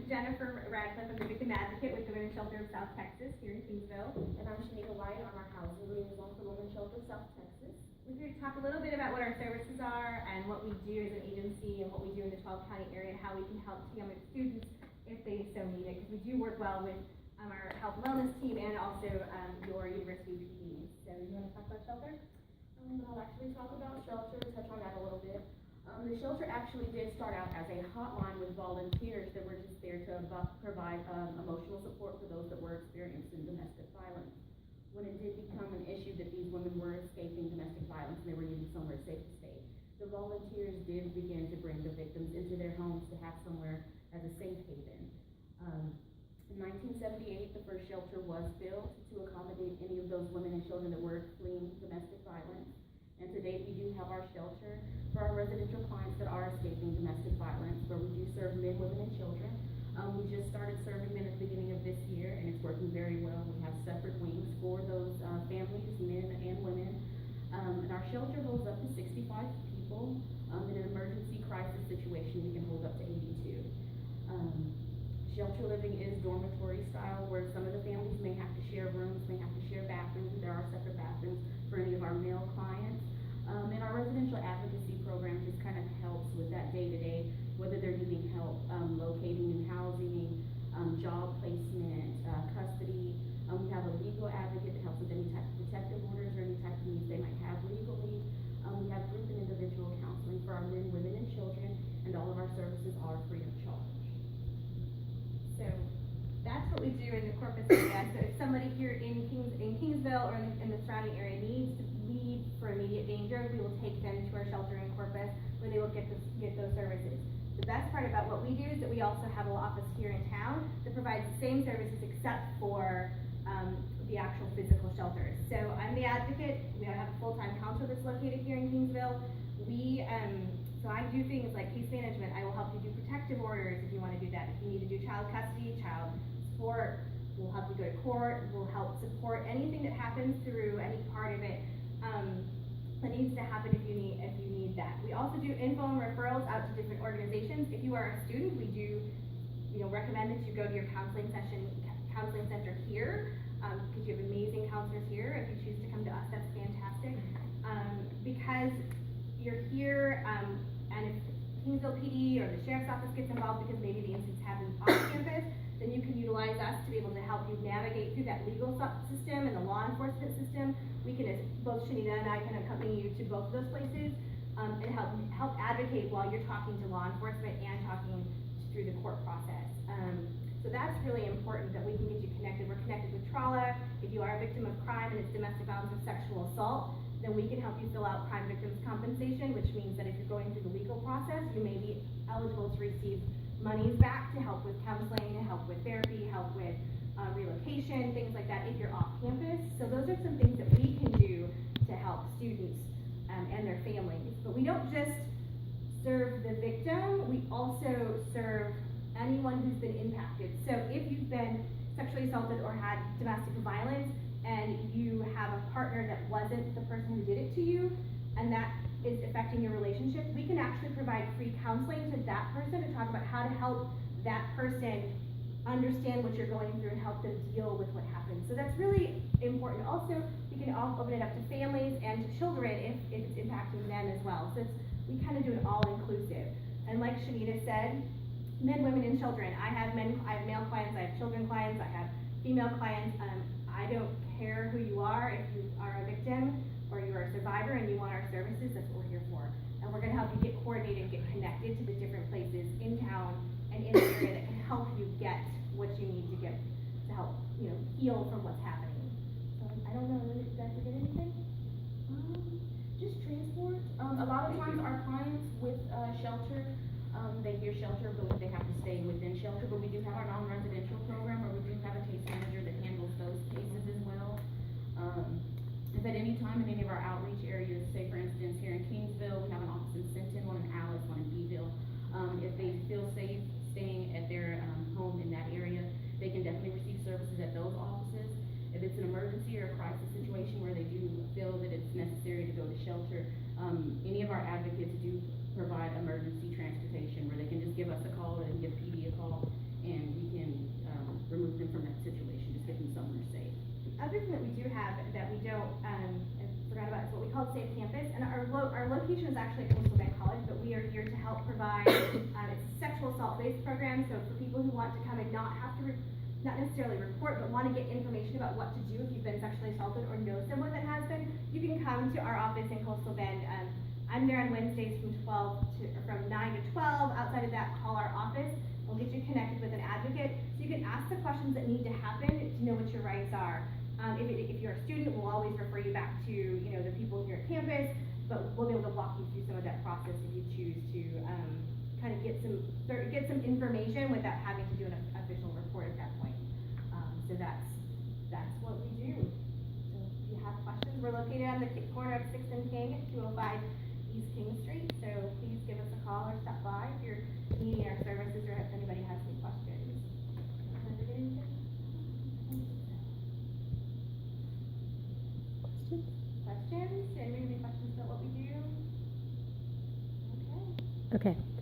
Jennifer Radcliffe. I'm the victim advocate with the Women's Shelter of South Texas here in Kingsville. And I'm Shanika White. I'm our housing liaison for Women's Shelter of South Texas. We're here to talk a little bit about what our services are and what we do as an agency and what we do in the 12 county area and how we can help TAMUK students if they so need it. Because we do work well with our health and wellness team and also your university team. So you want to talk about shelter? I'll actually talk about shelter, touch on that a little bit. The shelter actually did start out as a hotline with volunteers that were just there to provide emotional support for those that were experiencing domestic violence. When it did become an issue that these women were escaping domestic violence and they were needing somewhere safe to stay, the volunteers did begin to bring the victims into their homes to have somewhere as a safe haven. In 1978, the first shelter was built to accommodate any of those women and children that were fleeing domestic violence. And to date, we do have our shelter for our residential clients that are escaping domestic violence, where we do serve men, women, and children. We just started serving them at the beginning of this year, and it's working very well. We have separate wings for those families, men and women. And our shelter holds up to 65 people. In an emergency crisis situation, we can hold up to 82. Shelter living is dormitory style, where some of the families may have to share rooms, may have to share bathrooms. There are separate bathrooms for any of our male clients. And our residential advocacy program just kind of helps with that day-to-day, whether they're needing help locating new housing, job placement, custody. We have a legal advocate that helps with any type of protective orders or any type of needs they might have legally. We have group and individual counseling for our men, women, and children, and all of our services are free of charge. So that's what we do in the Corpus area. So if somebody here in Kingsville or in the surrounding area needs to leave for immediate danger, we will take them to our shelter in Corpus where they will get those services. The best part about what we do is that we also have an office here in town that provides the same services except for the actual physical shelters. So I'm the advocate. We have a full-time counselor that's located here in Kingsville. So I do things like case management. I will help you do protective orders if you want to do that. If you need to do child custody, child support, we'll help you go to court. We'll help support anything that happens through any part of it that needs to happen if you need that. We also do info and referrals out to different organizations. If you are a student, we do recommend that you go to your counseling center here because you have amazing counselors here. If you choose to come to us, that's fantastic. Because you're here, and if Kingsville PD or the Sheriff's Office gets involved because maybe the incidents happen off campus, then you can utilize us to be able to help you navigate through that legal system and the law enforcement system. We can, both Shanita and I can accompany you to both of those places and help advocate while you're talking to law enforcement and talking through the court process. So that's really important that we can get you connected. We're connected with TRALA. If you are a victim of crime and it's domestic violence or sexual assault, then we can help you fill out crime victims compensation, which means that if you're going through the legal process, you may be eligible to receive monies back to help with counseling, to help with therapy, help with relocation, things like that if you're off campus. So those are some things that we can do to help students and their families. But we don't just serve the victim, we also serve anyone who's been impacted. So if you've been sexually assaulted or had domestic violence and you have a partner that wasn't the person who did it to you and that is affecting your relationship, we can actually provide free counseling to that person to talk about how to help that person understand what you're going through and help them deal with what happened. So that's really important. Also, we can open it up to families and to children if it's impacting them as well. So we kind of do it all inclusive. And like Shanita said, men, women, and children. I have male clients, I have children clients, I have female clients. I don't care who you are. If you are a victim or you are a survivor and you want our services, that's what we're here for. And we're going to help you get coordinated, get connected to the different places in town and in the area that can help you get what you need to get to help heal from what's happening. So I don't know, did I forget anything? Just transport. A lot of times our clients with shelter, they hear shelter, believe they have to stay within shelter, but we do have our non-residential program where we do have a case manager that handles those cases as well. If at any time in any of our outreach areas, say for instance here in Kingsville, we have an office in Sinton, one in Alice, one in Beeville. If they feel safe staying at their home in that area, they can definitely receive services at those offices. If it's an emergency or a crisis situation where they do feel that it's necessary to go to shelter, any of our advocates do provide emergency transportation where they can just give us a call or they can give PD a call and have that we don't, I forgot about, is what we call Safe Campus, and our location is actually at Coastal Bend College, but we are here to help provide, it's a sexual assault-based program, so for people who want to come and not have to, not necessarily report, but want to get information about what to do if you've been sexually assaulted or know someone that has been, you can come to our office in Coastal Bend. I'm there on Wednesdays from 9 to 12. Outside of that, call our office. We'll get you connected with an advocate, so you can ask the questions that need to happen to know what your rights are. If you're a student, we'll always refer you back to, the people here at campus, but we'll be able to walk you through some of that process if you choose to kind of get some information without having to do an official report at that point. So that's what we do. So if you have questions, we're located on the corner of 6th and King at 205 East King Street. So please give us a call or stop by if you're needing our services or if anybody has any questions. Questions? Anybody have any questions about what we do? Okay. Okay.